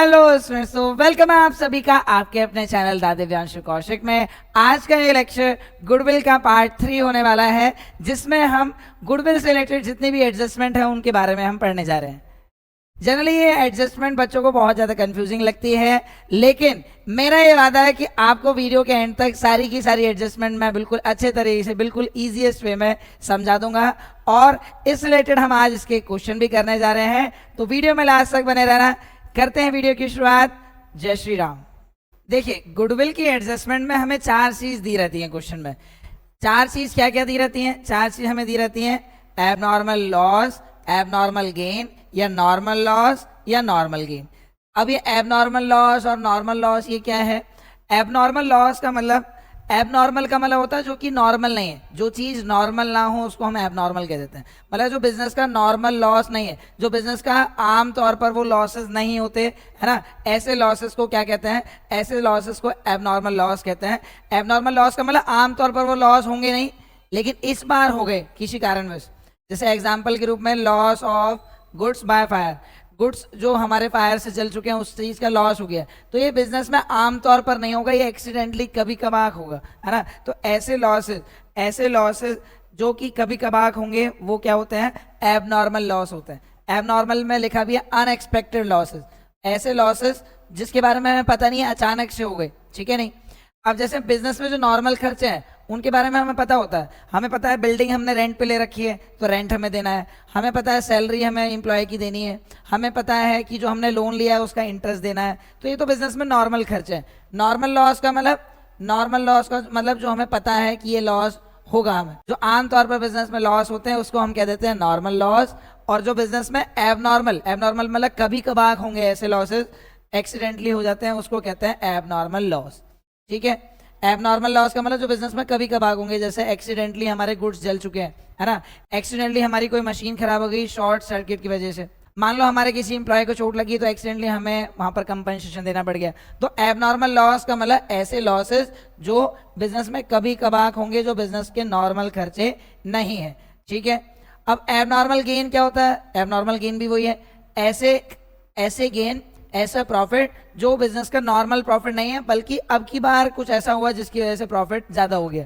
Hello students, तो welcome है आप सभी का आपके अपने चैनल दा दिव्यांशु कौशिक में। आज का ये लेक्चर गुडविल का पार्ट 3 होने वाला है, जिसमें हम गुडविल से रिलेटेड जितनी भी एडजस्टमेंट है उनके बारे में हम पढ़ने जा रहे हैं। जनरली ये एडजस्टमेंट बच्चों को बहुत ज़्यादा कंफ्यूजिंग लगती है, लेकिन मेरा ये वादा है कि आपको वीडियो के एंड तक सारी की सारी एडजस्टमेंट मैं बिल्कुल अच्छे तरीके से बिल्कुल ईजीएस्ट वे में समझा दूंगा। और इस रिलेटेड हम आज इसके क्वेश्चन भी करने जा रहे हैं, तो वीडियो में लास्ट तक बने रहना। करते हैं वीडियो की शुरुआत। जय श्री राम। देखिए, गुडविल की एडजस्टमेंट में हमें 4 चीज दी रहती हैं। क्वेश्चन में 4 चीज क्या क्या दी रहती हैं? 4 चीज हमें दी रहती हैं: एबनॉर्मल लॉस, एबनॉर्मल गेन, या नॉर्मल लॉस, या नॉर्मल गेन। अब ये एबनॉर्मल लॉस और नॉर्मल लॉस ये क्या है? एबनॉर्मल लॉस का मतलब, एबनॉर्मल का मतलब होता है जो कि नॉर्मल नहीं है। जो चीज़ नॉर्मल ना हो उसको हम एबनॉर्मल कह देते हैं। मतलब जो बिजनेस का नॉर्मल लॉस नहीं है, जो बिजनेस का आम तौर पर वो लॉसेस नहीं होते, है ना, ऐसे लॉसेस को क्या कहते हैं? ऐसे लॉसेस को एबनॉर्मल लॉस कहते हैं। एबनॉर्मल लॉस का मतलब आम तौर पर वो लॉस होंगे नहीं, लेकिन इस बार हो गए किसी कारणवश। जैसे एग्जाम्पल के रूप में loss of goods by fire, goods जो हमारे फायर से जल चुके हैं उस चीज का लॉस हो गया, तो ये बिजनेस में आमतौर पर नहीं होगा, ये एक्सीडेंटली कभी कभार होगा, है ना। तो ऐसे लॉसेस जो कि कभी कभार होंगे वो क्या होते हैं? एबनॉर्मल लॉस होते हैं। एबनॉर्मल में लिखा भी है अनएक्सपेक्टेड लॉसेस, ऐसे लॉसेस जिसके बारे में हमें पता नहीं है, अचानक से हो गए, ठीक है नहीं। अब जैसे बिजनेस में जो नॉर्मल खर्चे हैं उनके बारे में हमें पता होता है। हमें पता है बिल्डिंग हमने रेंट पे ले रखी है तो रेंट हमें देना है, हमें पता है सैलरी हमें एम्प्लॉय की देनी है, हमें पता है कि जो हमने लोन लिया है उसका इंटरेस्ट देना है। तो ये तो बिजनेस में नॉर्मल खर्चे हैं। नॉर्मल लॉस का मतलब जो हमें पता है कि ये लॉस होगा, हमें जो आमतौर पर बिजनेस में लॉस होते हैं उसको हम कह देते हैं नॉर्मल लॉस। और जो बिजनेस में एबनॉर्मल मतलब कभी कभार होंगे ऐसे लॉसेस, एक्सीडेंटली हो जाते हैं, उसको कहते हैं एबनॉर्मल लॉस, ठीक है। एबनॉर्मल लॉस का मतलब जो बिजनेस में कभी कभार होंगे, जैसे एक्सीडेंटली हमारे गुड्स जल चुके हैं, है ना, एक्सीडेंटली हमारी कोई मशीन खराब हो गई शॉर्ट सर्किट की वजह से, मान लो हमारे किसी एम्प्लॉय को चोट लगी तो एक्सीडेंटली हमें वहां पर कंपनसेशन देना पड़ गया। तो एबनॉर्मल लॉस का मतलब ऐसे लॉसेस जो बिजनेस में कभी कभार होंगे, जो बिजनेस के नॉर्मल खर्चे नहीं है, ठीक है। अब एबनॉर्मल गेन क्या होता है? एबनॉर्मल गेन भी वही है, ऐसे गेन, ऐसा प्रॉफिट जो बिजनेस का नॉर्मल प्रॉफिट नहीं है, बल्कि अब की बार कुछ ऐसा हुआ जिसकी वजह से प्रॉफिट ज्यादा हो गया।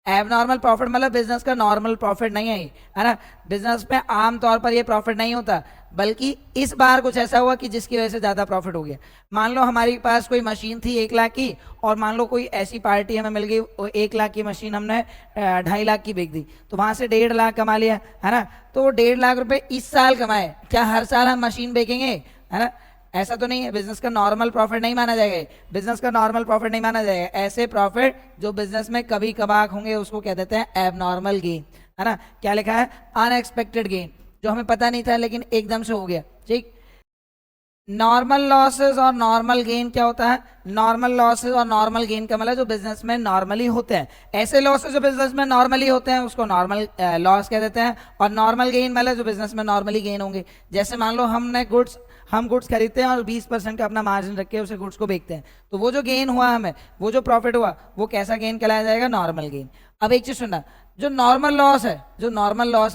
एबनॉर्मल प्रॉफिट मतलब बिजनेस का नॉर्मल प्रॉफिट नहीं है ना, बिजनेस में आमतौर पर ये प्रॉफिट नहीं होता, बल्कि इस बार कुछ ऐसा हुआ कि जिसकी वजह से ज्यादा प्रॉफिट हो गया। मान लो हमारे पास कोई मशीन थी 1 लाख की, और मान लो कोई ऐसी पार्टी हमें मिल गई 1 लाख की मशीन हमने 2.5 लाख की बेच दी, तो वहां से 1.5 लाख कमा लिया, है ना। तो 1.5 लाख रुपए इस साल कमाए, क्या हर साल हम मशीन बेचेंगे? है ना, ऐसा तो नहीं है। बिजनेस का नॉर्मल प्रॉफिट नहीं माना जाएगा, बिजनेस का नॉर्मल प्रॉफिट नहीं माना जाएगा। ऐसे प्रॉफिट जो बिजनेस में कभी कभार होंगे उसको कह देते हैं एबनॉर्मल गेन, है ना। क्या लिखा है? अनएक्सपेक्टेड गेन, जो हमें पता नहीं था लेकिन एकदम से हो गया, ठीक। नॉर्मल लॉसेस और नॉर्मल गेन क्या होता है? नॉर्मल लॉसेस और नॉर्मल गेन का मतलब जो बिजनेस में नॉर्मली होते हैं, ऐसे लॉसेस जो बिजनेस में नॉर्मली होते हैं उसको नॉर्मल लॉस कह देते हैं। और नॉर्मल गेन मतलब जो बिजनेस में नॉर्मली गेन होंगे। जैसे मान लो हम गुड्स खरीदते हैं और 20% का अपना मार्जिन रख के उसे गुड्स को बेचते हैं, तो वो जो गेन हुआ हमें, वो जो प्रॉफिट हुआ, वो कैसा गेन कहलाया जाएगा? Normal gain. अब एक चीज सुनना, जो नॉर्मल लॉस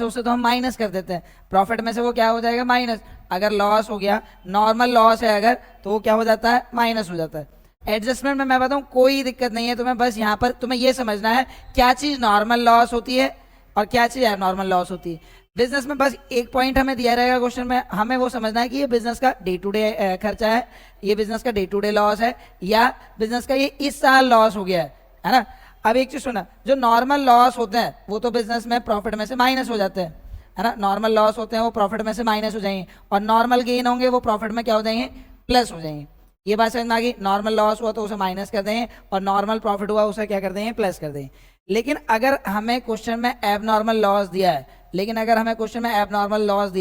है उसे तो हम माइनस कर देते हैं, प्रॉफिट में से वो क्या हो जाएगा? माइनस। अगर लॉस हो गया, नॉर्मल लॉस है अगर, तो वो क्या हो जाता है? माइनस हो जाता है। एडजस्टमेंट में मैं बताऊं कोई दिक्कत नहीं है तुम्हें, बस यहाँ पर तुम्हें ये समझना है क्या चीज नॉर्मल लॉस होती है और क्या चीज एबनॉर्मल लॉस होती है। बिजनेस में बस एक पॉइंट हमें दिया रहेगा क्वेश्चन में, हमें वो समझना है कि ये बिजनेस का डे टू डे खर्चा है, ये बिजनेस का डे टू डे लॉस है, या बिजनेस का ये इस साल लॉस हो गया है ना। अब एक चीज सुना, जो नॉर्मल लॉस होते हैं वो तो बिजनेस में प्रॉफिट में से माइनस हो जाते हैं, है ना। नॉर्मल लॉस होते हैं वो प्रॉफिट में से माइनस हो जाएंगे, और नॉर्मल गेन होंगे वो प्रॉफिट में क्या हो जाएंगे? प्लस हो जाएंगे। ये बात समझ में आ गई? नॉर्मल लॉस हुआ तो उसे माइनस कर देंगे, और नॉर्मल प्रॉफिट हुआ उसे क्या कर देंगे? प्लस कर देंगे। लेकिन अगर हमें क्वेश्चन में एबनॉर्मल लॉस दिया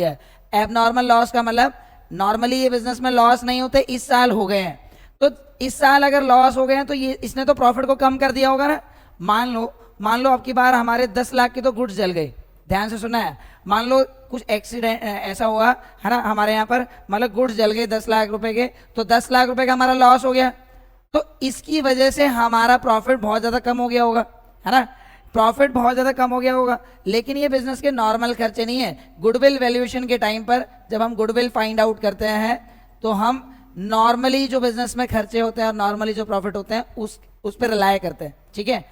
है, एबनॉर्मल लॉस का मतलब नॉर्मली ये बिजनेस में लॉस नहीं होते, इस साल हो गए हैं, तो इस साल अगर लॉस हो गए हैं तो ये इसने तो प्रॉफिट को कम कर दिया होगा ना। मान लो अब की बार हमारे 10 लाख की तो गुड्स जल गई, ध्यान से सुना है। मान लो कुछ एक्सीडेंट ऐसा हुआ, है ना, हमारे यहाँ पर मतलब गुड्स जल गए 10 लाख रुपए के, तो 10 लाख रुपए का हमारा लॉस हो गया, तो इसकी वजह से हमारा प्रॉफिट बहुत ज्यादा कम हो गया होगा, है ना। प्रॉफिट बहुत ज्यादा कम हो गया होगा, लेकिन ये बिजनेस के नॉर्मल खर्चे नहीं है। गुडविल वैल्यूएशन के टाइम पर जब हम गुडविल फाइंड आउट करते हैं तो हम नॉर्मली जो बिजनेस में खर्चे होते हैं और नॉर्मली जो प्रॉफिट होते हैं उस पर रिलाय करते हैं, ठीक है।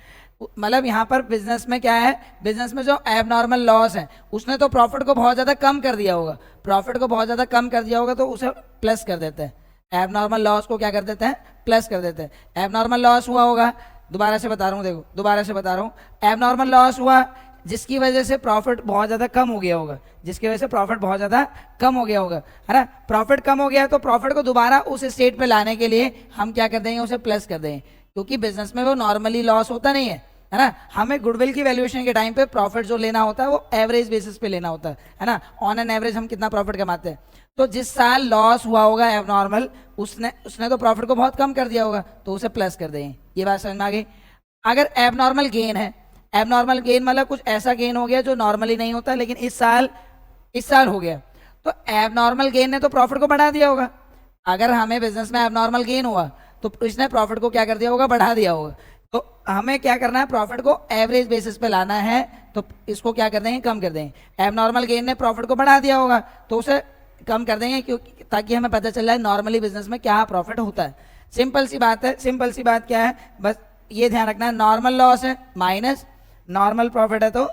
मतलब यहाँ पर बिजनेस में क्या है, बिजनेस में जो एबनॉर्मल लॉस है उसने तो प्रॉफिट को बहुत ज़्यादा कम कर दिया होगा, प्रॉफिट को बहुत ज़्यादा कम कर दिया होगा तो उसे प्लस कर देते हैं, एबनॉर्मल लॉस को क्या कर देते हैं, प्लस कर देते हैं। एबनॉर्मल लॉस हुआ होगा, दोबारा से बता रहा हूँ, देखो दोबारा से बता रहा हूँ, एबनॉर्मल लॉस हुआ जिसकी वजह से प्रॉफिट बहुत ज़्यादा कम हो गया होगा, जिसकी वजह से प्रॉफिट बहुत ज़्यादा कम हो गया होगा, है ना। प्रॉफिट कम हो गया तो प्रॉफिट को दोबारा उस स्टेट पे लाने के लिए हम क्या कर देंगे, उसे प्लस कर देंगे, क्योंकि बिजनेस में वो नॉर्मली लॉस होता नहीं है ना। हमें गुडविल की वैल्यूएशन के टाइम पे प्रॉफिट जो लेना होता है वो एवरेज बेसिस पे लेना होता है ना। ऑन एन एवरेज हम कितना प्रॉफिट कमाते हैं, तो जिस साल लॉस हुआ होगा एबनॉर्मल, उसने तो प्रॉफिट को बहुत कम कर दिया होगा तो उसे प्लस कर देंगे। ये बात समझ में आ गई। अगर एबनॉर्मल गेन है, एबनॉर्मल गेन मतलब कुछ ऐसा गेन हो गया जो नॉर्मली नहीं होता लेकिन इस साल हो गया, तो एबनॉर्मल गेन ने तो प्रॉफिट को बढ़ा दिया होगा। अगर हमें बिजनेस में एबनॉर्मल गेन हुआ तो इसने प्रॉफिट को क्या कर दिया होगा, बढ़ा दिया होगा। तो हमें क्या करना है, प्रॉफिट को एवरेज बेसिस पे लाना है, तो इसको क्या कर देंगे, कम कर देंगे। एबनॉर्मल गेन ने प्रॉफिट को बढ़ा दिया होगा तो उसे कम कर देंगे, क्योंकि ताकि हमें पता चल जाए नॉर्मली बिजनेस में क्या प्रॉफिट होता है। सिंपल सी बात है, सिंपल सी बात क्या है, बस ये ध्यान रखना है, नॉर्मल लॉस है माइनस, नॉर्मल प्रॉफिट है तो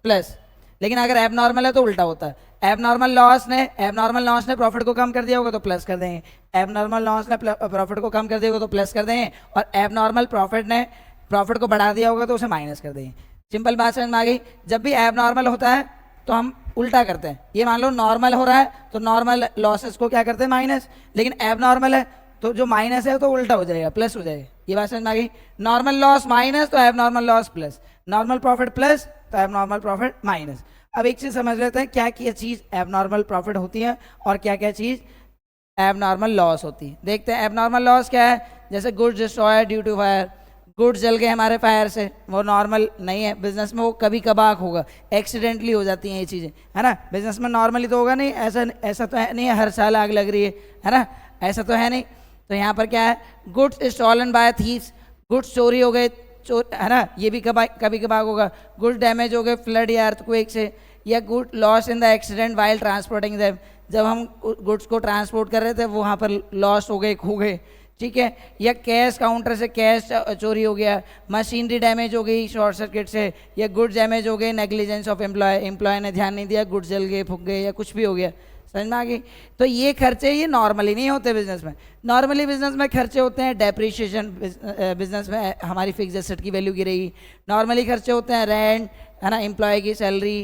प्लस। लेकिन अगर एबनॉर्मल है तो उल्टा होता है, एबनॉर्मल लॉस ने प्रॉफिट को कम कर दिया होगा तो प्लस कर देंगे, एबनॉर्मल लॉस ने प्रॉफिट को कम कर दिया होगा तो प्लस कर देंगे, और एबनॉर्मल प्रॉफिट ने प्रॉफिट को बढ़ा दिया होगा तो उसे माइनस कर देंगे। सिंपल बात समझ में आ गई। जब भी एबनॉर्मल होता है तो हम उल्टा करते हैं, ये मान लो नॉर्मल हो रहा है तो नॉर्मल लॉसेस को क्या करते हैं, माइनस, लेकिन एबनॉर्मल है तो जो माइनस है तो उल्टा हो जाएगा, प्लस हो जाएगा। ये बात समझ में आ गई। नॉर्मल लॉस माइनस तो abnormal loss plus, normal profit plus तो एबनॉर्मल प्रॉफिट माइनस। अब एक चीज समझ लेते हैं, क्या क्या चीज एबनॉर्मल प्रॉफिट होती है और क्या क्या चीज एबनॉर्मल लॉस होती है। देखते हैं एबनॉर्मल लॉस क्या है। जैसे goods destroyed due to fire, goods जल गए हमारे फायर से, वो नॉर्मल नहीं है बिजनेस में, वो कभी कभार होगा, एक्सीडेंटली हो जाती हैं ये चीज़ें, है ना। बिजनेस में नॉर्मली तो होगा नहीं, ऐसा तो है नहीं है हर साल आग लग रही है ना, ऐसा तो है नहीं। तो यहाँ पर क्या है, goods stolen by thieves, goods चोरी हो गए, है ना, ये भी कभी कभार होगा। गुड्स डैमेज हो गए फ्लड या अर्थक्वेक से, या good loss in the accident while transporting them, जब हम गुड्स को ट्रांसपोर्ट कर रहे थे वो वहाँ पर लॉस हो गए, खो गए, ठीक है। या कैश काउंटर से कैश चोरी हो गया, मशीनरी डैमेज हो गई शॉर्ट सर्किट से, या गुड्स डैमेज हो गए नेग्लिजेंस ऑफ एम्प्लॉय ने ध्यान नहीं दिया, गुड्स जल गए, फूक गए, या कुछ भी हो गया। समझ में आ गई। तो ये खर्चे ये नॉर्मली नहीं होते बिजनेस में। नॉर्मली बिजनेस में खर्चे होते हैं डेप्रिशिएशन, बिजनेस में हमारी फिक्स एसेट की वैल्यू गिरेगी। नॉर्मली खर्चे होते हैं रेंट, है ना, एम्प्लॉय की सैलरी,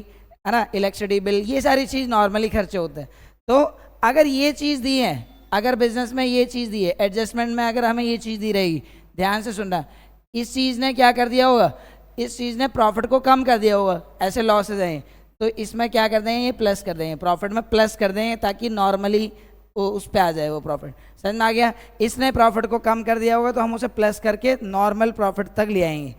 है ना, इलेक्ट्रिसिटी बिल, ये सारी चीज़ नॉर्मली खर्चे होते हैं। तो अगर ये चीज़ दी है, अगर बिजनेस में ये चीज़ दी है, एडजस्टमेंट में अगर हमें ये चीज़ दी रहेगी, ध्यान से सुनना, इस चीज़ ने क्या कर दिया होगा, इस चीज़ ने प्रॉफिट को कम कर दिया होगा, ऐसे लॉसेज हैं, तो इसमें क्या कर देंगे, ये प्लस कर देंगे, प्रॉफिट में प्लस कर देंगे ताकि नॉर्मली उस पर आ जाए वो प्रॉफिट। समझ में आ गया। इसने प्रॉफिट को कम कर दिया होगा तो हम उसे प्लस करके नॉर्मल प्रॉफिट तक ले आएंगे।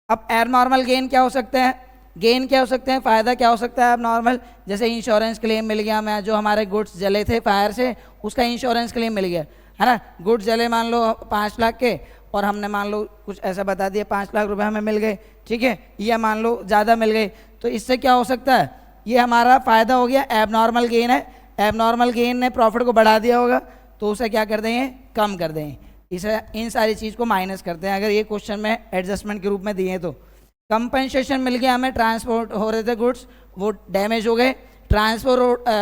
अब एबनॉर्मल गेन क्या हो सकते हैं, गेन क्या हो सकते हैं, फ़ायदा क्या हो सकता है एबनॉर्मल, जैसे इंश्योरेंस क्लेम मिल गया हमें, जो हमारे गुड्स जले थे फायर से उसका इंश्योरेंस क्लेम मिल गया, है ना। गुड्स जले मान लो 5 लाख के, और हमने मान लो कुछ ऐसा बता दिया 5 लाख रुपए हमें मिल गए, ठीक है, या मान लो ज़्यादा मिल गए, तो इससे क्या हो सकता है, ये हमारा फ़ायदा हो गया, एबनॉर्मल गेन है। एबनॉर्मल गेन ने प्रॉफिट को बढ़ा दिया होगा तो उसे क्या कर देंगे, कम कर देंगे। इसे इन सारी चीज़ को माइनस करते हैं अगर ये क्वेश्चन में एडजस्टमेंट के रूप में दिए तो। कंपनसेशन मिल गया हमें, ट्रांसपोर्ट हो रहे थे गुड्स, वो डैमेज हो गए, ट्रांसफर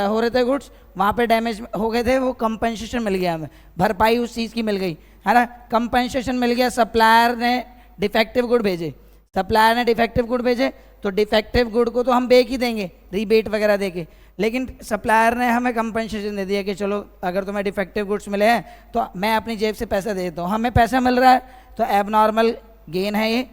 हो रहे थे गुड्स, वहाँ पे डैमेज हो गए थे, वो कंपनसेशन मिल गया हमें, भरपाई उस चीज़ की मिल गई, है ना। कंपनसेशन मिल गया। सप्लायर ने डिफेक्टिव गुड भेजे, सप्लायर ने डिफेक्टिव गुड भेजे तो डिफेक्टिव गुड को तो हम बेच ही देंगे रीबेट वगैरह देके, लेकिन सप्लायर ने हमें कंपनसेशन दे दिया कि चलो अगर तुम्हें डिफेक्टिव गुड्स मिले हैं तो मैं अपनी जेब से पैसा दे देता हूँ, हमें पैसा मिल रहा है, तो एबनॉर्मल गेन है ये,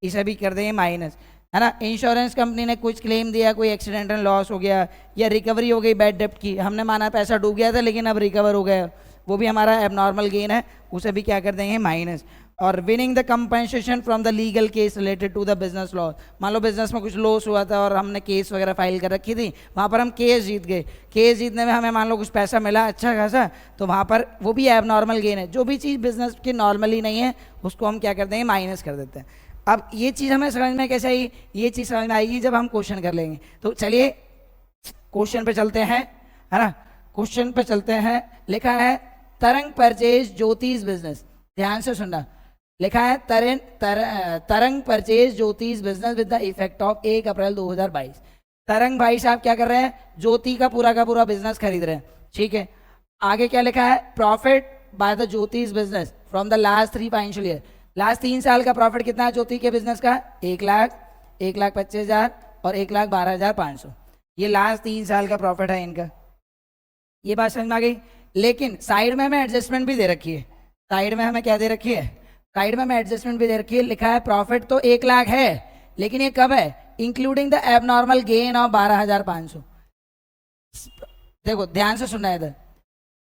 इसे भी कर देंगे माइनस, है ना। इंश्योरेंस कंपनी ने कुछ क्लेम दिया, कोई एक्सीडेंटल लॉस हो गया या रिकवरी हो गई बैड डेप्ट की, हमने माना पैसा डूब गया था लेकिन अब रिकवर हो गया, वो भी हमारा एबनॉर्मल गेन है, उसे भी क्या कर देंगे, माइनस। और winning the compensation from the legal case related to the business loss, मान लो बिजनेस में कुछ लॉस हुआ था और हमने केस वगैरह फाइल कर रखी थी, वहाँ पर हम केस जीत गए, केस जीतने में हमें मान लो कुछ पैसा मिला अच्छा खासा, तो वहाँ पर वो भी एबनॉर्मल गेन है। जो भी चीज़ बिजनेस की नॉर्मली नहीं है उसको हम क्या कर देंगे, माइनस कर देते हैं। अब ये चीज़ हमें समझ में कैसे आई, ये चीज़ समझ में आएगी जब हम क्वेश्चन कर लेंगे। तो चलिए क्वेश्चन पे चलते हैं, है ना, क्वेश्चन पे चलते हैं। लिखा है तरंग परचेज ज्योतिष बिजनेस, ध्यान से सुनना, लिखा है तरंग परचेज ज्योतिष business with the effect of 1 अप्रैल 2022। तरंग भाई साहब क्या कर रहे हैं, ज्योति का पूरा बिजनेस खरीद रहे हैं, ठीक है। आगे क्या लिखा है, प्रॉफिट बाय द ज्योतिष business from the last 3 financial year, last 3 साल का प्रॉफिट कितना है ज्योति के बिजनेस का, 1 लाख, 1,25,000 और 1,12,500, ये लास्ट 3 साल का प्रॉफिट है इनका। ये बात समझ में आ गई। लेकिन साइड में हमें एडजस्टमेंट भी दे रखी है, साइड में हमें क्या दे रखी है, साइड में हमें एडजस्टमेंट भी दे रखी है। लिखा है प्रॉफिट तो 1 लाख है, लेकिन ये कब है, including the abnormal gain of 12,500। देखो ध्यान से सुनना है इधर,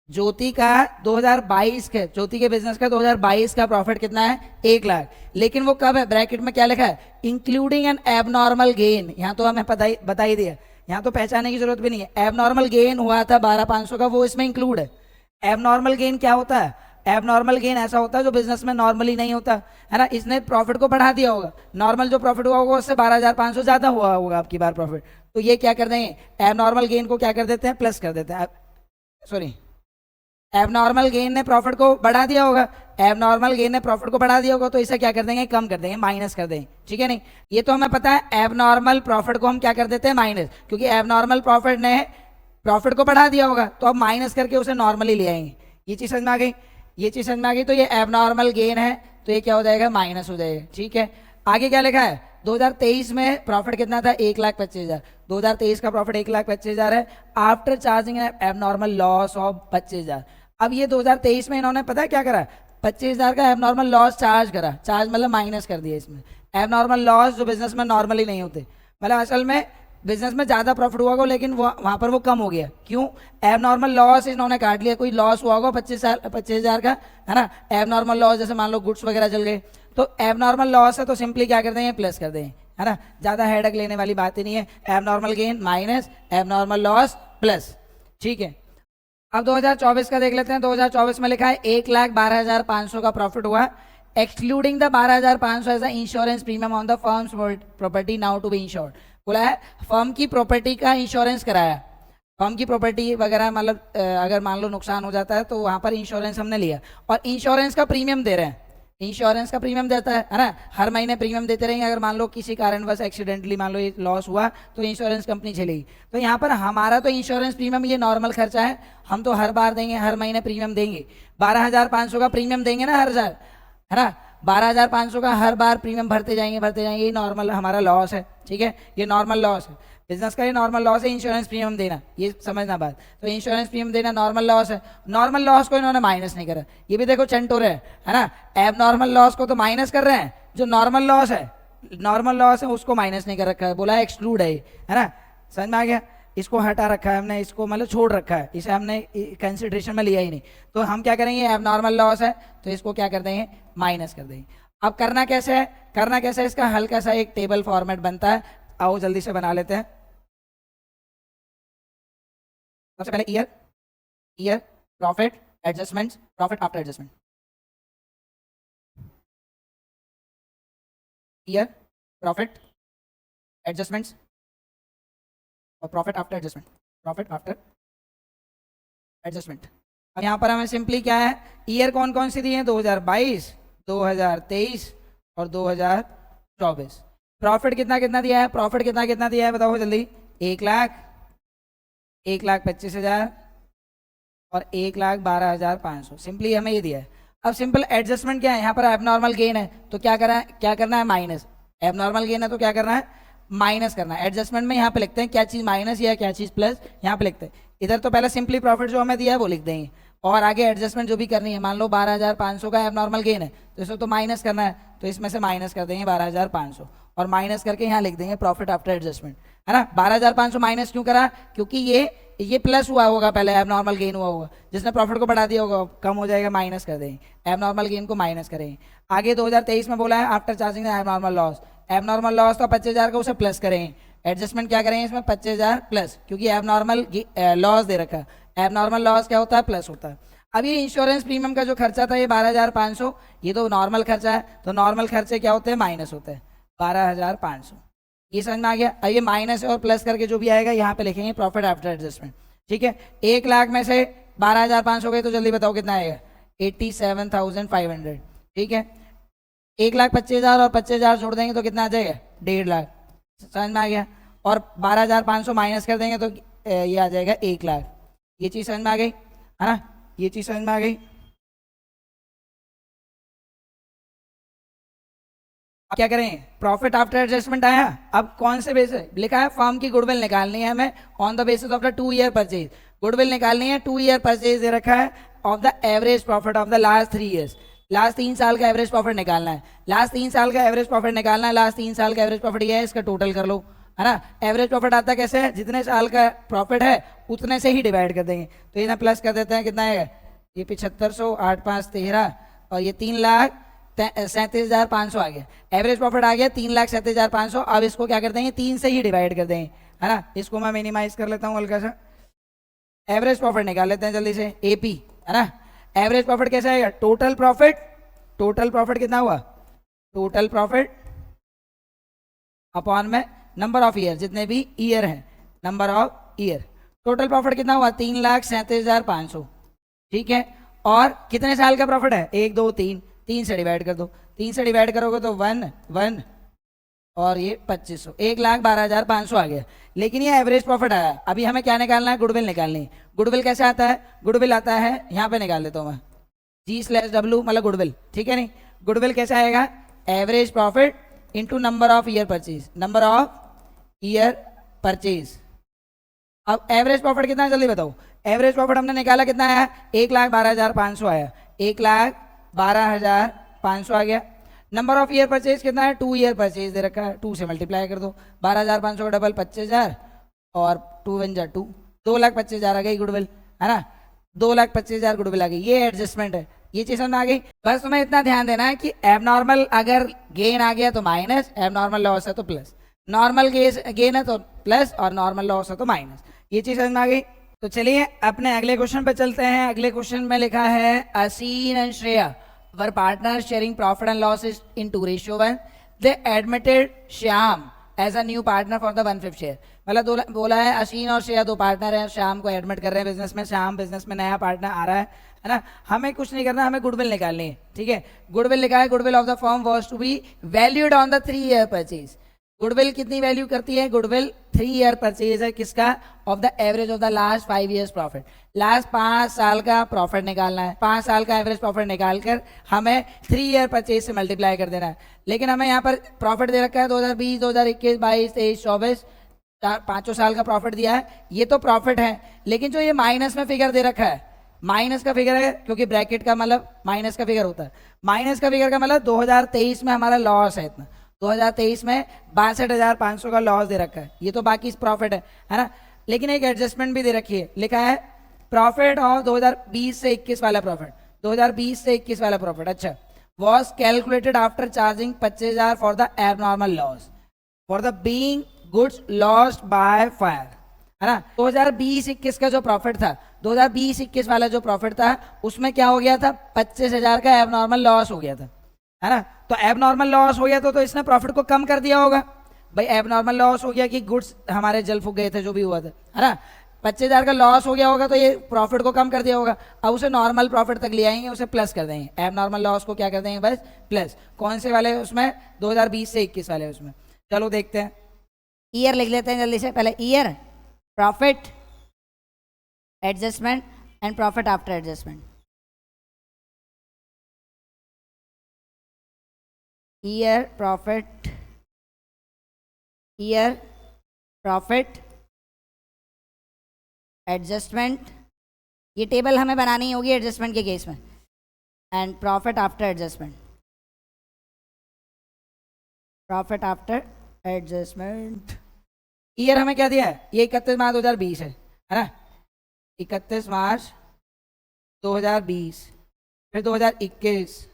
ज्योति का 2022 के, ज्योति के बिजनेस का 2022 का प्रॉफिट कितना है, 1 लाख, लेकिन वो कब है, ब्रैकेट में क्या लिखा है, इंक्लूडिंग एन एबनॉर्मल गेन। यहाँ तो हमें बता ही दिया, यहाँ तो पहचाने की जरूरत भी नहीं है। एबनॉर्मल गेन हुआ था 12,500 का, वो इसमें इंक्लूड है। एबनॉर्मल गेन क्या होता है, एबनॉर्मल गेन ऐसा होता है जो बिजनेस में नॉर्मली नहीं होता है ना, इसने प्रॉफिट को बढ़ा दिया होगा, नॉर्मल जो प्रॉफिट हुआ होगा उससे 12,500 ज्यादा हुआ होगा आपकी बार प्रॉफिट, तो ये क्या कर देंगे, एबनॉर्मल गेन को क्या कर देते हैं, प्लस कर देते हैं, सॉरी, एबनॉर्मल गेन ने प्रॉफिट को बढ़ा दिया होगा, एबनॉर्मल गेन ने प्रॉफिट को बढ़ा दिया होगा, तो इसे क्या कर देंगे, कम कर देंगे, माइनस कर देंगे, ठीक है। नहीं, ये तो हमें पता है एबनॉर्मल प्रॉफिट को हम क्या कर देते हैं, माइनस, क्योंकि एबनॉर्मल प्रॉफिट ने प्रॉफिट को बढ़ा दिया होगा, तो अब माइनस करके उसे नॉर्मली ले आएंगे। ये चीज समझ में आ गई, ये चीज समझ में आ गई। तो ये एबनॉर्मल गेन है, तो ये क्या हो जाएगा, माइनस हो जाएगा, ठीक है। आगे क्या लिखा है, 2023 में प्रॉफिट कितना था, 1,25,000, 2023 का प्रॉफिट 1,25,000 है, after charging abnormal loss of 25,000। अब ये 2023 में इन्होंने पता है क्या करा, 25,000 का एबनॉर्मल लॉस चार्ज करा, चार्ज मतलब माइनस कर दिया इसमें, एबनॉर्मल लॉस जो बिजनेस में नॉर्मली नहीं होते, मतलब असल में बिजनेस में ज्यादा प्रॉफिट हुआ होगा लेकिन वहां पर वो कम हो गया, क्यों, एबनॉर्मल लॉस इन्होंने काट लिया, कोई लॉस हुआ होगा 25,000 का, है ना, एबनॉर्मल लॉस जैसे मान लो गुड्स वगैरह चल गए, तो एबनॉर्मल लॉस है तो सिंपली क्या कर देंगे, प्लस कर देंगे, है ना, ज्यादा हेडक लेने वाली बात ही नहीं है, abnormal gain minus abnormal loss plus, ठीक है। अब 2024 का देख लेते हैं, 2024 में लिखा है 1,12,500 का प्रॉफिट हुआ, excluding the 12,500 as a insurance premium on the firm's property now to be insured. बोला है फर्म की प्रॉपर्टी का इंश्योरेंस कराया, फर्म की प्रॉपर्टी वगैरह मतलब अगर मान लो नुकसान हो जाता है तो वहां पर इंश्योरेंस हमने लिया, और इंश्योरेंस का प्रीमियम दे रहे हैं, इंश्योरेंस का प्रीमियम देता है ना, हर महीने प्रीमियम देते रहेंगे, अगर मान लो किसी कारणवश एक्सीडेंटली मान लो ये लॉस हुआ तो इंश्योरेंस कंपनी चलेगी। तो यहाँ पर हमारा तो इंश्योरेंस प्रीमियम ये नॉर्मल खर्चा है, हम तो हर बार देंगे, हर महीने प्रीमियम देंगे, 12,500 का प्रीमियम देंगे ना हर साल, है ना, 12,500 का हर बार प्रीमियम भरते जाएंगे, ये नॉर्मल हमारा लॉस है, ठीक है, ये नॉर्मल लॉस है, बिजनेस का ये नॉर्मल लॉस है, इंश्योरेंस प्रीमियम देना, ये समझना बात, तो इंश्योरेंस प्रीमियम देना नॉर्मल लॉस है, नॉर्मल लॉस को इन्होंने माइनस नहीं करा, ये भी देखो चंटोर है ना, एब नॉर्मल लॉस को तो माइनस कर रहे हैं, जो नॉर्मल लॉस है, नॉर्मल लॉस है उसको माइनस नहीं कर रखा है, बोला एक्सक्लूड है ना, समझ में आ गया, इसको हटा रखा है हमने, इसको मतलब छोड़ रखा है, इसे हमने कंसिडरेशन में लिया ही नहीं, तो हम क्या करेंगे, एब नॉर्मल लॉस है तो इसको क्या कर देंगे, माइनस कर देंगे। अब करना कैसे है, करना कैसे है, इसका हल्का सा एक टेबल फॉर्मेट बनता है, आओ जल्दी से बना लेते हैं। सबसे पहले year profit adjustments, profit after adjustment, year profit adjustments और profit after adjustment, profit after adjustment. अब यहाँ पर हमें सिंपली क्या है, ईयर कौन कौन सी दी है, 2022, 2023 और 2024। प्रॉफिट कितना कितना दिया है, प्रॉफिट कितना कितना दिया है बताओ जल्दी, 1 लाख, 1,25,000 और 1,12,500, सिंपली हमें ये दिया है। अब सिंपल एडजस्टमेंट क्या है, यहाँ पर एबनॉर्मल गेन है तो क्या करना है माइनस, एबनॉर्मल गेन है तो क्या करना है, माइनस करना है। एडजस्टमेंट में यहाँ पे लिखते हैं क्या चीज माइनस या क्या चीज प्लस, यहाँ पे लिखते हैं, इधर तो पहले सिंपली प्रॉफिट जो हमें दिया है वो लिख देंगे, और आगे एडजस्टमेंट जो भी करनी है, मान लो 12,500 का एबनॉर्मल गेन है तो इसको तो माइनस करना है, तो इसमें से माइनस कर देंगे 12,500 और माइनस करके यहाँ लिख देंगे प्रॉफिट आफ्टर एडजस्टमेंट, है ना। 12,500 माइनस क्यों करा, क्योंकि ये प्लस हुआ होगा, पहले एबनॉर्मल गेन हुआ होगा, जिसने प्रॉफिट को बढ़ा दिया होगा कम हो जाएगा, माइनस कर देंगे, एबनॉर्मल गेन को माइनस करेंगे। आगे 2023 में बोला है after charging abnormal loss, abnormal loss तो 25,000 का उसे प्लस करेंगे, एडजस्टमेंट क्या करेंगे इसमें 25,000 प्लस, क्योंकि एबनॉर्मल लॉस दे रखा है, एबनॉर्मल लॉस क्या होता है, प्लस होता है। अब ये इंश्योरेंस प्रीमियम का जो खर्चा था ये 12,500, ये तो नॉर्मल खर्चा है, तो नॉर्मल खर्चे क्या होते हैं, माइनस होते हैं 12,500, ये समझ में आ गया। अब ये माइनस और प्लस करके जो भी आएगा यहाँ पे लिखेंगे प्रॉफिट आफ्टर एडजस्टमेंट, ठीक है। 1 लाख में से 12,500 गए तो जल्दी बताओ कितना आएगा, 87,500। ठीक है, 1,25,000 और 25,000 जोड़ देंगे तो कितना आ जाएगा, 1.5 लाख। समझ में आ गया। और 12,500 माइनस कर देंगे तो ये आ जाएगा 1 लाख। ये चीज समझ में आ गई है ना, ये चीज समझ में आ गई। अब क्या करें, प्रॉफिट आफ्टर एडजस्टमेंट आया। अब कौन से बेस लिखा है, फर्म की गुडविल निकालनी है हमें on the basis of the 2 year purchase. Goodwill निकालनी है, 2 ईयर परचेज दे रखा है of the average profit of the last 3 years. Last 3 साल का एवरेज प्रॉफिट निकालना है, लास्ट 3 साल का एवरेज प्रॉफिट निकालना है। लास्ट 3 साल का एवरेज प्रॉफिट ये है, इसका टोटल कर लो, है ना। एवरेज प्रॉफिट आता कैसे है, जितने साल का प्रॉफिट है उतने से ही डिवाइड कर देंगे। तो ये प्लस कर देते हैं, कितना है ये 7500, 8 5 13 और ये 3,37,500 आ गया। एवरेज प्रॉफिट आ गया 3,37,500। अब इसको क्या कर देंगे, 3 से ही डिवाइड कर देंगे, है ना। इसको मैं मिनिमाइज कर लेता हूँ हल्का सा। एवरेज प्रॉफिट निकाल लेते हैं जल्दी से, एपी, है ना। एवरेज प्रॉफिट कैसे आएगा, टोटल प्रॉफिट, टोटल प्रॉफिट कितना हुआ, टोटल प्रॉफिट अपॉन में नंबर ऑफ ईयर, जितने भी ईयर हैं, number of year. Total profit कितना हुआ, 3,37,500। ठीक है, और कितने साल का प्रॉफिट है, 1 2 3, 3 से डिवाइड कर दो। 3 से डिवाइड करोगे तो 1 1 और ये 2500, 1,12,500 आ गया। लेकिन ये एवरेज प्रॉफिट आया। अभी हमें क्या निकालना है, गुडविल निकालनी है। गुडविल कैसे आता है, गुडविल आता है, यहाँ पे निकाल देता हूँ मैं, G/W मतलब गुडविल। ठीक है नहीं, गुडविल कैसे आएगा, average profit into number of year purchase, number of year purchase. अब एवरेज प्रॉफिट कितना है जल्दी बताओ। एवरेज प्रॉफिट हमने निकाला, कितना आया, 1,12,500 आया, 1,12,500 आ गया। नंबर ऑफ ईयर परचेज कितना है, 2 ईयर परचेज दे रखा है, 2 से मल्टीप्लाई कर दो। 12,500 का डबल 25,000 और 2 1 जा 2, 2,25,000 आ गई गुडविल, है ना। 2,25,000 गुडविल आ गई। ये एडजस्टमेंट है, ये चीज समझ में आ गई। बस तुम्हें इतना ध्यान देना है कि एबनॉर्मल अगर गेन आ गया तो माइनस, एबनॉर्मल लॉस है तो प्लस, नॉर्मल गेन है तो प्लस और नॉर्मल लॉस है तो माइनस। ये चीज समझ में आ गई। तो चलिए अपने अगले क्वेश्चन पे चलते हैं। अगले क्वेश्चन में लिखा है, Asin and Shreya were partner sharing profit and losses in 2:1। They admitted Shyam as a new partner for the 1/5 share. मतलब बोला है असीन और श्रेया 2 पार्टनर हैं, श्याम को एडमिट कर रहे हैं बिजनेस में। श्याम बिजनेस में नया पार्टनर आ रहा है ना। हमें कुछ नहीं करना, हमें गुडविल निकालनी है। ठीक है, गुडविल लिखा है, goodwill of the firm was to be valued on the 3 year purchase. Goodwill कितनी वैल्यू करती है, गुडविल 3 ईयर परचेज है, किसका, of the average of the last 5 years profit. Last 5 साल का प्रॉफिट निकालना है, 5 साल का एवरेज प्रॉफिट निकालकर हमें 3 ईयर परचेज से मल्टीप्लाई कर देना है। लेकिन हमें यहाँ पर प्रॉफिट दे रखा है 2020, 2021, 22, 23, 24, 5 साल का प्रॉफिट दिया है। ये तो प्रॉफिट है, लेकिन जो ये माइनस में फिगर दे रखा है, माइनस का फिगर है, क्योंकि ब्रैकेट का मतलब माइनस का फिगर होता है। माइनस का फिगर का मतलब 2023 में हमारा लॉस है इतना, 2023 में 62,500 का लॉस दे रखा है। ये तो बाकी प्रॉफिट है ना। लेकिन एक एडजस्टमेंट भी दे रखी है, लिखा है प्रॉफिट ऑफ 2020 से 21 वाला प्रॉफिट, 2020 से 21 वाला प्रॉफिट, अच्छा, was calculated after charging 25,000 for the abnormal loss for the being goods lost by fire, है ना। 2020-21 का जो प्रॉफिट था, 2020-21 वाला जो प्रॉफिट था, उसमें क्या हो गया था, 25,000 का एबनॉर्मल लॉस हो गया था, है ना। तो एबनॉर्मल लॉस हो गया तो इसने प्रॉफिट को कम कर दिया होगा। भाई एबनॉर्मल लॉस हो गया कि गुड्स हमारे जल फूक गए थे, जो भी हुआ था, है ना। 25,000 का लॉस हो गया होगा तो ये प्रॉफिट को कम कर दिया होगा। अब उसे नॉर्मल प्रॉफिट तक ले आएंगे, उसे प्लस कर देंगे। एबनॉर्मल लॉस को क्या कर देंगे, बस प्लस। कौन से वाले उसमें, 2020 से 21 वाले उसमें। चलो देखते हैं, ईयर लिख लेते हैं जल्दी से। पहले year, profit, adjustment and profit after adjustment. Year profit, year profit, adjustment, ये टेबल हमें बनानी होगी एडजस्टमेंट के केस में, and profit after adjustment, profit after adjustment. Year हमें क्या दिया है, ये 31 मार्च 2020 है ना। 31 मार्च 2020, फिर 2021,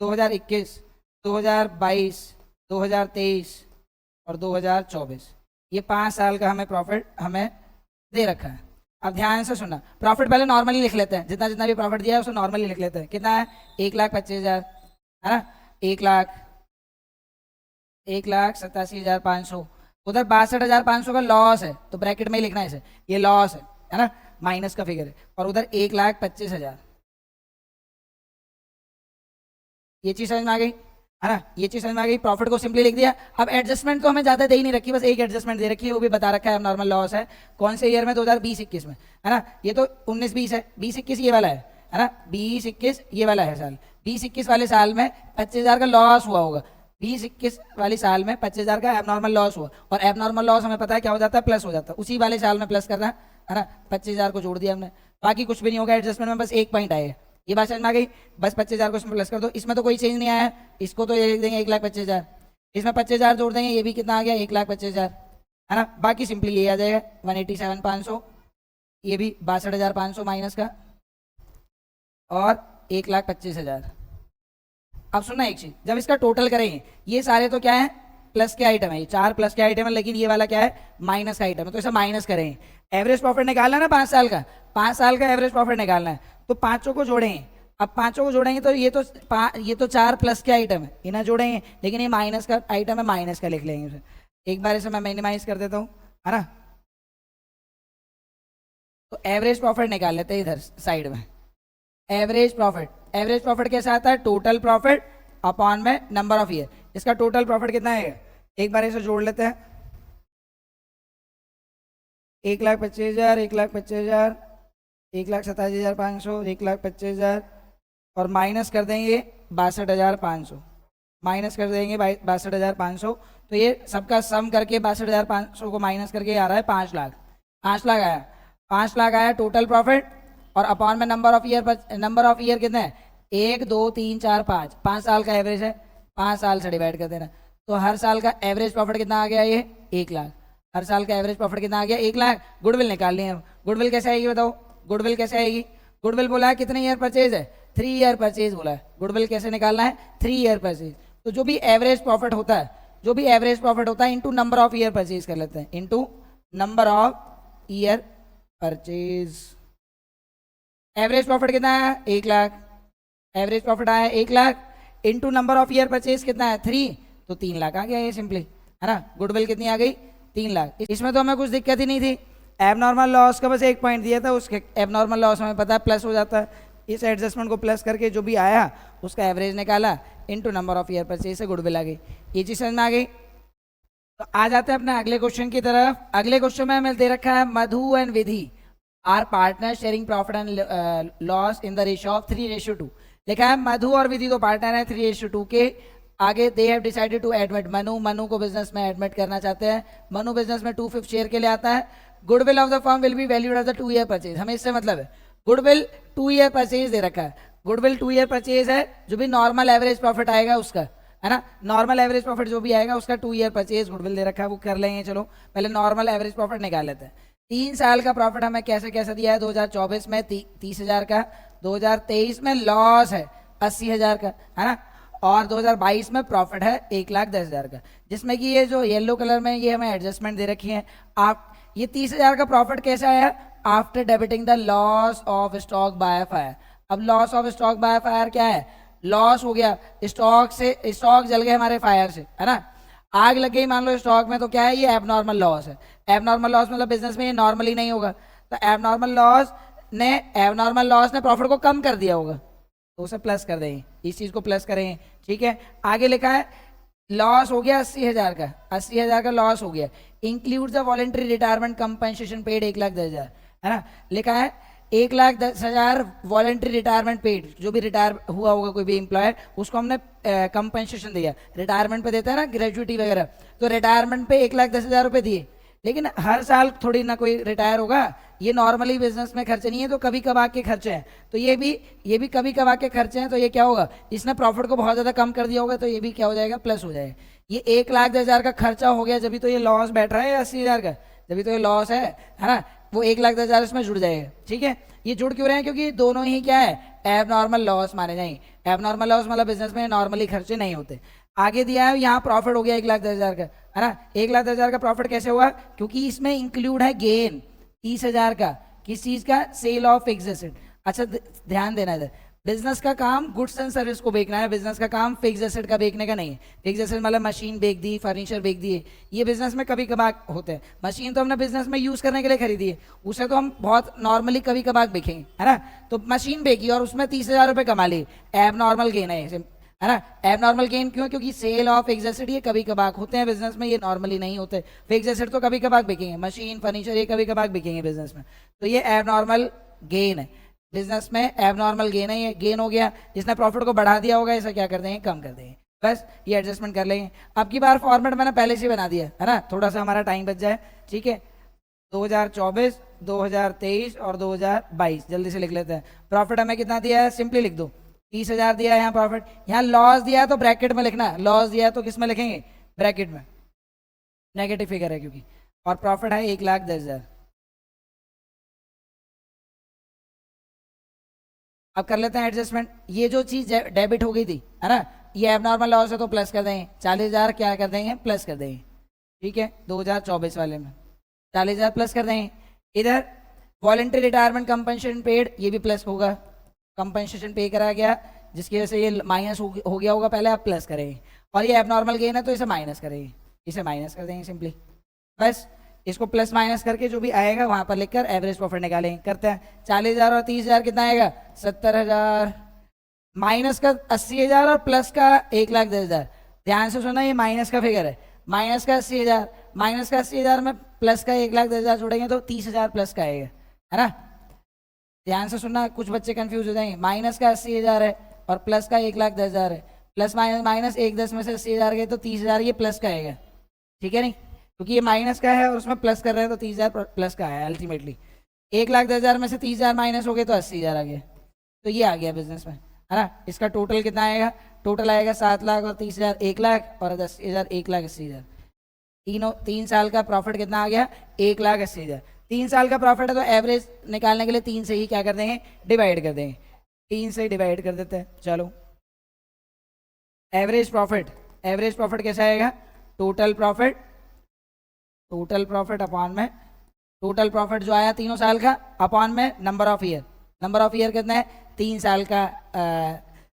2021, 2022, 2023 और 2024। ये 5 साल का हमें प्रॉफिट हमें दे रखा है। अब ध्यान से सुनना, प्रॉफिट पहले नॉर्मली लिख लेते हैं, जितना जितना भी प्रॉफिट दिया है उसे नॉर्मली लिख लेते हैं। कितना है, 1,25,000, है ना। 1,87,500। उधर 62,500 का लॉस है, तो ब्रैकेट में ही लिखना है इसे, ये लॉस है। है ना, माइनस का फिगर है, और उधर 1,25,000, ये चीज समझ में आ गई, है ना, ये चीज समझ में आ गई। प्रॉफिट को सिंपली लिख दिया। अब एडजस्टमेंट तो हमें ज्यादा दे ही नहीं रखी, बस एक एडजस्टमेंट दे रखी है, वो भी बता रखा है नॉर्मल लॉस है कौन से ईयर में, 2020-21 में, है ना। ये तो 19-20 है, 20-21 ये वाला है ना, 20-21 ये वाला है साल। 20-21 वाले साल में 25,000 का लॉस हुआ होगा, 20-21 वाले साल में 25,000 का एबनॉर्मल लॉस हुआ, और एबनॉर्मल लॉस हमें पता है क्या हो जाता है, प्लस हो जाता है, उसी वाले साल में प्लस करना है ना। 25,000 को जोड़ दिया हमने, बाकी कुछ भी नहीं होगा एडजस्टमेंट में, बस एक पॉइंट आएगा, ये बात समझ में आ गई। बस 25,000 को इसमें प्लस कर दो, इसमें तो कोई चेंज नहीं आया है, इसको तो ये लिख देंगे 1,25,000, इसमें 25,000 जोड़ देंगे, ये भी कितना आ गया 1,25,000, है ना। बाकी सिंपली ये आ जाएगा 187,500, ये भी 62,500 माइनस का, और 1,25,000। अब सुनना एक चीज, जब इसका टोटल करेंगे, ये सारे तो क्या है प्लस के आइटम है, ये 4 प्लस के आइटम है, लेकिन ये वाला क्या है माइनस का आइटम है, तो इसे माइनस करेंगे। एवरेज प्रॉफिट निकालना है ना 5 साल का, 5 साल का एवरेज प्रॉफिट निकालना है, तो पांचों को जोड़ेंगे। अब पांचों को जोड़ेंगे तो ये तो 4 प्लस के आइटम है, इन्हें जोड़ेंगे, लेकिन ये माइनस का आइटम है, माइनस का लिख लेंगे उसे। एक बार इसे मैं मिनिमाइज कर देता हूँ, है ना। तो एवरेज प्रॉफिट निकाल लेते हैं इधर साइड में। एवरेज प्रॉफिट कैसे आता है, टोटल प्रॉफिट अपॉन में नंबर ऑफ ईयर। इसका टोटल प्रॉफिट कितना है, एक बार इसे जोड़ लेते हैं, 1,25,000, 1,25,000, 1,27,500, 1,25,000, और माइनस कर देंगे 62,500, माइनस कर देंगे 62,500, तो ये सबका सम करके 62,500 को माइनस करके आ रहा है 5 लाख। 5 लाख आया, 5 लाख आया टोटल प्रॉफिट, और अपॉन में नंबर ऑफ ईयर कितने हैं, 1 2 3 4 5, 5 साल का एवरेज है, 5 साल से डिवाइड कर देना, तो हर साल का एवरेज प्रॉफिट कितना आ गया, ये 1 लाख। हर साल का एवरेज प्रॉफिट कितना आ गया, 1 लाख। गुडविल निकालनी है, गुडविल कैसे आएगी बताओ, गुडविल कैसे आएगी। गुडविल बोला है कितने ईयर परचेज है, 3 ईयर परचेज बोला है। गुडविल कैसे निकालना है, 3 ईयर परचेज। तो जो भी एवरेज प्रॉफिट होता है, जो भी एवरेज प्रॉफिट होता है into number of year purchase कर लेते हैं, into number of year purchase. Average profit कितना है, 1 लाख। एवरेज प्रॉफिट आया 1 lakh, into number of year purchase कितना है 3, तो 3 लाख आ गया ये सिंपली, है ना। गुडविल कितनी आ गई, 3 लाख। इसमें तो हमें कुछ दिक्कत ही नहीं थी, एबनॉर्मल लॉस का बस एक पॉइंट दिया था, उसके एबनॉर्मल लॉस हमें पता है प्लस हो जाता है, इस एडजस्टमेंट को प्लस करके जो भी आया उसका एवरेज निकाला, into number of year purchase से गुडविल आ गई। ये चीज समझ में आ गई। तो आ जाते हैं अपने अगले क्वेश्चन की तरफ। अगले क्वेश्चन में हमें दे रखा है Madhu and Vidhi are partner sharing profit and loss in the ratio of 3:2। लिखा है मधु और विधि दो पार्टनर हैं 3:2 के। आगे they have decided to admit Manu को बिजनेस में एडमिट करना चाहते हैं। मनु बिजनेस में 2/5 शेयर के लिए आता है। Goodwill of the firm will be valued at the 2 year purchase. हमें इससे मतलब है गुडविल 2 ईयर परचेज दे रखा है। गुडविल 2 ईयर परचेज है, जो भी नॉर्मल एवरेज प्रॉफिट आएगा उसका, है ना, नॉर्मल एवरेज प्रॉफिट जो भी आएगा उसका 2 ईयर परचेज गुडविल दे रखा है, वो कर लेंगे। चलो पहले नॉर्मल एवरेज प्रॉफिट निकाल लेते हैं। 3 साल का प्रॉफिट हमें कैसे कैसे दिया है, 2024 में 30,000 का, 2023 में लॉस है 80,000 का, है ना, और 2022 में प्रॉफिट है 1,10,000 का, जिसमें कि ये जो येलो कलर में ये हमें एडजस्टमेंट दे रखी है। आप ये 30,000 का प्रॉफिट कैसे आया, after debiting the loss of stock by fire. अब loss of stock by fire क्या है, लॉस हो गया स्टॉक से, स्टॉक जल गए हमारे फायर से, है ना, आग लग गई मान लो स्टॉक में, तो क्या है ये एबनॉर्मल लॉस है। एबनॉर्मल लॉस मतलब बिजनेस में ये नॉर्मली नहीं होगा, तो एबनॉर्मल लॉस ने प्रॉफिट को कम कर दिया होगा, तो उसे प्लस कर देंगे, इस चीज को प्लस करेंगे। ठीक है, आगे लिखा है लॉस हो गया 80,000 का, 80,000 का लॉस हो गया। Include the voluntary retirement compensation paid 1,10,000, है ना, लिखा है 1,10,000 वॉलेंट्री रिटायरमेंट पेड, जो भी रिटायर हुआ होगा कोई भी एम्प्लॉयर, उसको हमने कंपनसेशन दिया। रिटायरमेंट पे देता है ना ग्रेजुइटी वगैरह, तो रिटायरमेंट पे 1,10,000 रुपये दिए। लेकिन हर साल थोड़ी ना कोई रिटायर होगा, ये नॉर्मली बिजनेस में खर्चे नहीं है, तो कभी कभार के खर्चे हैं, तो ये भी कभी कभार के खर्चे हैं, तो ये क्या होगा, इसने प्रॉफिट को बहुत ज़्यादा कम कर दिया होगा, तो ये भी क्या हो जाएगा, प्लस हो जाएगा। ये 1,10,000 का खर्चा हो गया, जब भी तो ये लॉस बैठ रहा है 80,000 का, जब भी तो ये लॉस है ना, वो 1,10,000 इसमें जुड़ जाएगा। ठीक है, ये जुड़ क्यों रहे हैं, क्योंकि दोनों ही क्या है एबनॉर्मल लॉस माने जाएंगे। एबनॉर्मल लॉस मतलब बिजनेस में नॉर्मली खर्चे नहीं होते। आगे दिया है यहाँ प्रॉफिट हो गया 1,10,000 का, है ना, 1,10,000 का प्रॉफिट कैसे हुआ, क्योंकि इसमें इंक्लूड है गेन 30,000 का, किस चीज का, सेल ऑफ फिक्स्ड एसेट। अच्छा ध्यान देना इधर, बिजनेस का काम गुड्स एंड सर्विस को बेचना है, बिजनेस का काम फिक्स एसेट का बेचने का नहीं है। फिक्स एसेट मतलब मशीन बेच दी, फर्नीचर बेच दिए, ये बिजनेस में कभी कभार होते हैं। मशीन तो हमने बिजनेस में यूज करने के लिए खरीदी है, उसे तो हम बहुत नॉर्मली कभी कभार बेचेंगे, है ना। तो मशीन बेची और उसमें 30,000 रुपये कमा ली, एब नॉर्मल गेन है ना। एब नॉर्मल गेन क्यों? क्योंकि सेल ऑफ फिक्स एसेट ये कभी कभार होते हैं बिजनेस में, ये नॉर्मली नहीं होते। फिक्स एसेट तो कभी कभार बिकेंगे, मशीन फर्नीचर ये कभी कभार बिकेंगे बिजनेस में, तो ये एब नॉर्मल गेन है। बिजनेस में एबनॉर्मल गेन है, ये गेन हो गया। जिसने प्रॉफिट को बढ़ा दिया होगा इसे क्या कर देंगे? कम कर देंगे। बस ये एडजस्टमेंट कर लेंगे। अब की बार फॉर्मेट मैंने पहले से बना दिया है ना, थोड़ा सा हमारा टाइम बच जाए, ठीक है। 2024, 2023 और 2022 जल्दी से लिख लेते हैं। प्रॉफिट हमें कितना दिया है? सिंपली लिख दो, 30,000 दिया है यहाँ प्रॉफिट। यहाँ लॉस दिया है तो ब्रैकेट में लिखना, लॉस दिया है तो किस में लिखेंगे? ब्रैकेट में, नेगेटिव फिगर है क्योंकि। और प्रॉफिट है 1,10,000। अब कर लेते हैं एडजस्टमेंट। ये जो चीज डेबिट हो गई थी, है ना, ये एबनॉर्मल लॉस है तो प्लस कर देंगे। 40,000 क्या कर देंगे? प्लस कर देंगे, ठीक है। 2024 वाले में 40,000 प्लस कर देंगे। इधर वॉलंटरी रिटायरमेंट कंपनसेशन पेड, ये भी प्लस होगा। कंपनसेशन पे करा गया जिसकी वजह से ये माइनस हो गया होगा पहले, आप प्लस करेंगे। और ये एबनॉर्मल गेन है तो इसे माइनस करेंगे, इसे माइनस कर देंगे सिंपली। बस इसको प्लस माइनस करके जो भी आएगा वहां पर लिखकर एवरेज प्रॉफिट निकालेंगे। करते हैं। 40,000 और 30,000 कितना आएगा? 70,000। माइनस का 80,000 और प्लस का 1,10,000। ध्यान से सुना, ये माइनस का फिगर है। माइनस का 80,000, माइनस का 80,000 में प्लस का 1,10,000 जोड़ेंगे तो 30,000 प्लस का आएगा, है ना। ध्यान से सुनना, कुछ बच्चे कंफ्यूज हो जाएंगे। माइनस का 80,000 है और प्लस का 1,10,000 है। प्लस माइनस माइनस 1,10 में से 80,000 गए तो 30,000 ये प्लस का आएगा, ठीक है नहीं, क्योंकि ये माइनस का है और उसमें प्लस कर रहे हैं तो 30,000 प्लस का है अल्टीमेटली। 1,10,000 में से 30,000 माइनस हो गए तो 80,000 आ गया, तो ये आ गया बिजनेस में, है ना। इसका टोटल कितना आएगा? टोटल आएगा 7 लाख और 30,000 1 लाख और 10,000 1,80,000। 3 साल का प्रॉफिट कितना आ गया? 1,80,000। 3 साल का प्रॉफिट है तो एवरेज निकालने के लिए 3 से ही क्या कर देंगे? डिवाइड कर देंगे। 3 से डिवाइड कर देते हैं। चलो, एवरेज प्रॉफिट कैसा आएगा? टोटल प्रॉफिट अपॉन में टोटल प्रॉफिट जो आया तीनों साल का अपॉन में नंबर ऑफ ईयर कितना है? 3 साल का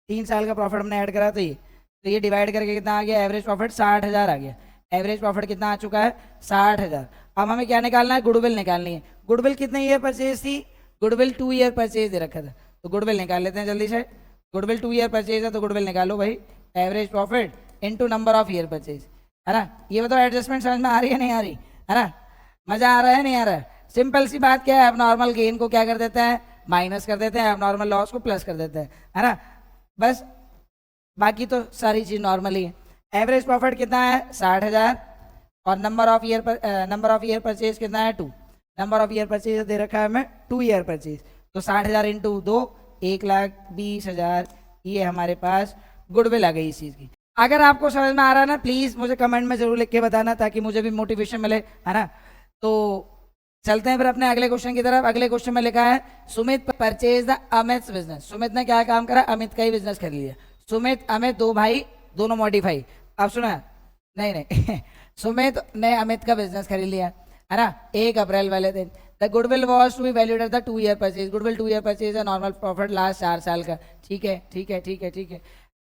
3 साल का प्रॉफिट हमने ऐड करा तो ये डिवाइड करके कितना आ गया? एवरेज प्रॉफिट 60,000 आ गया। एवरेज प्रॉफिट कितना आ चुका है? 60,000। अब हमें क्या निकालना है? गुडविल निकालनी है। गुडविल कितने ईयर परचेज थी? गुडविल 2 ईयर परचेज दे रखा था, तो गुडविल निकाल लेते हैं जल्दी से। गुडविल 2 ईयर परचेज है तो गुडविल निकालो भाई। Average profit into number of year purchase, है ना। ये बताओ एडजस्टमेंट समझ में आ रही है नहीं आ रही, है ना। मजा आ रहा है नहीं आ रहा है? सिंपल सी बात क्या है, एबनॉर्मल गेन को क्या कर देते हैं? माइनस कर देते हैं, एबनॉर्मल लॉस को प्लस कर देते हैं, है ना। बस बाकी तो सारी चीज नॉर्मली है। एवरेज प्रॉफिट कितना है? 60,000 और नंबर ऑफ ईयर परचेज कितना है? 2। नंबर ऑफ ईयर परचेज दे रखा है हमें 2 ईयर परचेज, तो 60,000 इंटू 2 1,20,000, ये हमारे पास गुडविल आ गई इस चीज की। अगर आपको समझ में आ रहा है ना, प्लीज मुझे कमेंट में जरूर लिख के बताना ताकि मुझे भी मोटिवेशन मिले, है ना। तो चलते हैं फिर अपने अगले क्वेश्चन की तरफ। अगले क्वेश्चन में लिखा है Sumit purchase the Amit business. Sumit ने क्या काम करा? अमित का ही बिजनेस खरीद लिया। सुमित अमित 2 भाई, दोनों मॉडिफाई। अब सुना, नहीं सुमित ने अमित का बिजनेस खरीद लिया, है ना, 1 अप्रैल वाले दिन। The goodwill was to be valued at the 2 year purchase. Goodwill 2 year purchase है, नॉर्मल प्रॉफिट लास्ट 4 साल का, ठीक है।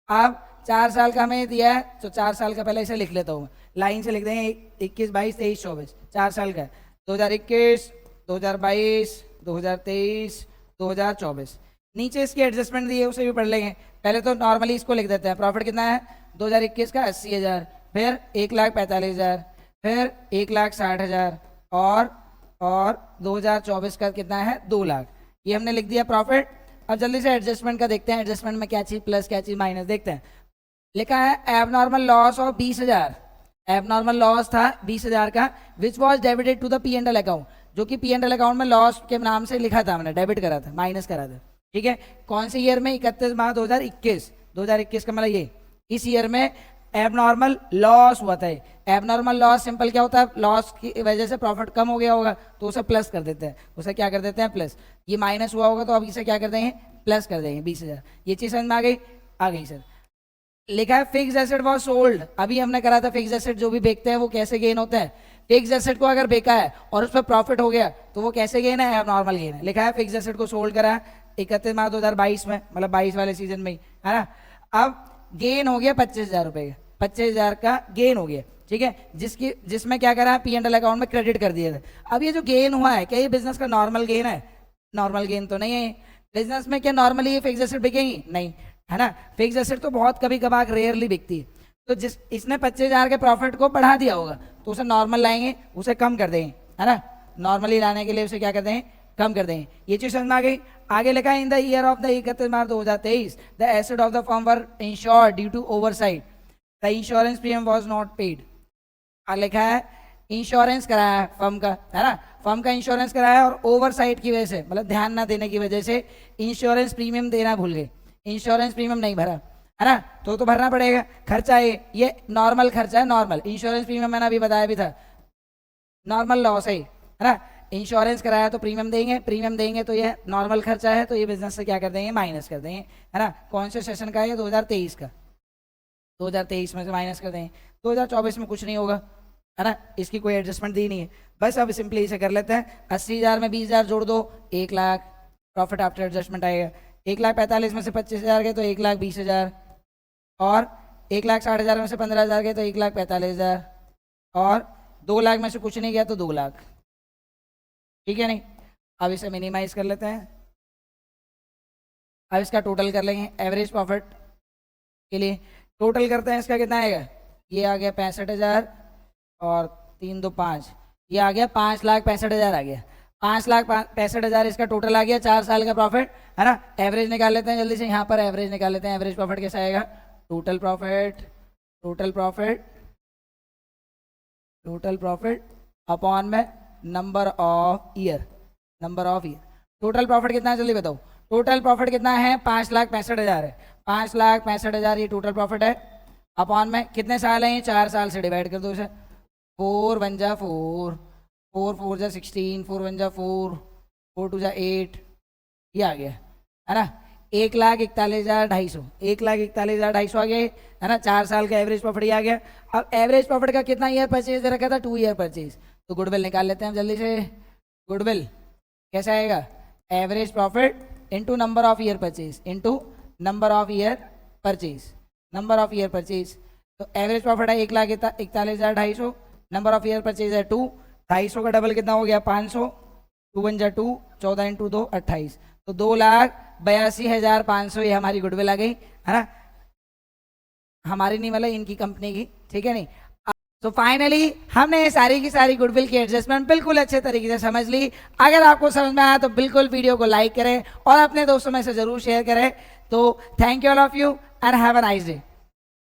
अब 4 साल का हमें दिया है तो 4 साल का पहले इसे लिख लेता हूँ, लाइन से लिख देंगे। 21, 22, 23, 24 4 साल का। 2021, 2022, 2023, 2024। नीचे इसकी एडजस्टमेंट दी है उसे भी पढ़ लेंगे। पहले तो नॉर्मली इसको लिख देते हैं। प्रॉफिट कितना है? 2021 का 80,000, फिर 1,45,000, फिर 1,60,000 और 2024 का कितना है? 2 लाख। ये हमने लिख दिया प्रॉफिट। अब जल्दी से एडजस्टमेंट का देखते हैं। एडजस्टमेंट में क्या चीज प्लस क्या चीज माइनस देखते हैं। लिखा है abnormal loss of 20,000। Abnormal loss था 20,000 का, which was debited to the P&L account, जो कि P&L अकाउंट में लॉस के नाम से लिखा था, हमने डेबिट करा था, माइनस करा था, ठीक है। कौन से ईयर में? 31 मार्च 2021। 2021 का मतलब ये, इस ईयर में एबनॉर्मल लॉस हुआ था। एबनॉर्मल लॉस सिंपल क्या होता है? लॉस की वजह से प्रॉफिट कम हो गया होगा तो उसे प्लस कर देते हैं। उसे क्या कर देते हैं? प्लस। ये माइनस हुआ होगा तो अब इसे क्या कर देंगे? प्लस कर देंगे 20,000। ये चीज समझ में आ गई? आ गई सर। लिखा है फिक्स एसेट वॉज सोल्ड। अभी हमने करा था फिक्स एसेट जो भी बेचते हैं वो कैसे गेन होता है। फिक्स एसेट को अगर बेचा है और उस पर प्रॉफिट हो गया तो वो कैसे गेन है? एबनॉर्मल गेन है। लिखा है फिक्स एसेट को सोल्ड करा 31 मार्च 2022 में, मतलब 22 वाले सीजन में ही, है ना। अब गेन हो गया 25,000 रुपए का, 25,000 का गेन हो गया, ठीक है, जिसमें क्या करा, P&L अकाउंट में क्रेडिट कर दिया था। अब ये जो गेन हुआ है, क्या ये बिजनेस का नॉर्मल गेन है? नॉर्मल गेन तो नहीं है। बिजनेस में क्या नॉर्मली फिक्स एसेट बिकेंगी? नहीं, है ना। फिक्स एसेट तो बहुत कभी कभार रेयरली बिकती है। तो जिस इसने 25,000 के प्रॉफिट को बढ़ा दिया होगा, तो उसे नॉर्मल लाएंगे, उसे कम कर देंगे, है ना। नॉर्मली लाने के लिए उसे क्या कर देंगे, कम कर देंगे। ये चीज समझ में आ गई। आगे लिखा है in the year of the 31 March 2023 the asset of the firm were insured due to oversight, the insurance premium was not paid. लिखा है इंश्योरेंस कराया है फर्म का, है ना, फर्म का इंश्योरेंस कराया और ओवरसाइट की वजह से, मतलब ध्यान ना देने की वजह से इंश्योरेंस प्रीमियम देना भूल गए, इंश्योरेंस प्रीमियम नहीं भरा, है ना। तो भरना पड़ेगा, खर्चा है ये नॉर्मल खर्चा है, नॉर्मल इंश्योरेंस प्रीमियम मैंने अभी बताया भी था, नॉर्मल लॉस है ना। इंश्योरेंस कराया तो प्रीमियम देंगे तो ये नॉर्मल खर्चा है, तो ये बिजनेस से क्या कर देंगे, माइनस कर देंगे, है ना। कौन से सेशन का है? 2023 का, 2023 में से माइनस कर देंगे। 2024 में कुछ नहीं होगा, है ना, इसकी कोई एडजस्टमेंट दी नहीं है। बस अब सिंपली इसे कर लेते हैं। 80,000 में 20,000 जोड़ दो, 1 लाख प्रॉफिट आफ्टर एडजस्टमेंट आएगा। 1,45,000 में से 25,000 गए तो 1,20,000, और 1,60,000 में से 15,000 गए तो 1,45,000, और 2 लाख में से कुछ नहीं गया तो 2 लाख, ठीक है नहीं। अब इसे मिनिमाइज कर लेते हैं। अब इसका टोटल कर लेंगे एवरेज प्रॉफिट के लिए। टोटल करते हैं, इसका कितना आएगा, ये आ गया 65,000 और 3 2 5, ये आ गया 5,65,000 आ गया। 5,65,000 इसका टोटल आ गया, 4 साल का प्रॉफिट, है ना। एवरेज निकाल लेते हैं जल्दी से, यहाँ पर एवरेज निकाल लेते हैं। एवरेज प्रॉफिट कैसा आएगा, टोटल प्रॉफिट अपॉन में number of year. Total profit कितना है जल्दी बताओ, टोटल प्रॉफिट कितना है, 5,65,000 है। 5,65,000 ये टोटल प्रॉफिट है, अपॉन में कितने साल हैं, 4 साल से डिवाइड कर दो इसे। 4 1 जा 4, 4 4 जा 16, 4 1 जा 4, 4 2 जा 8, ये आ गया, है ना। 1,41,250, 1,41,250 आ गया, है ना। 4 साल का एवरेज प्रॉफिट आ गया। अब एवरेज प्रॉफिट का कितना ईयर परचेज दे रखा था, 2 ईयर परचेज, तो गुडविल निकाल लेते हैं जल्दी से। गुडविल कैसा आएगा, average profit into number of year purchase, number of year purchase. तो एवरेज प्रॉफिट है 1,41,250, नंबर ऑफ ईयर परचेज है 2, 250 का डबल कितना हो गया, 500, 2 1 जा 2, 14 इंटू 2 28, तो 2,82,500 ये हमारी गुडविल आ गई, है ना। हमारी नहीं, मतलब इनकी कंपनी की, ठीक है नहीं। तो फाइनली हमने सारी की सारी गुडविल की एडजस्टमेंट बिल्कुल अच्छे तरीके से समझ ली। अगर आपको समझ में आया तो बिल्कुल वीडियो को लाइक करें और अपने दोस्तों में से जरूर शेयर करें। तो thank you all of you and have a nice day.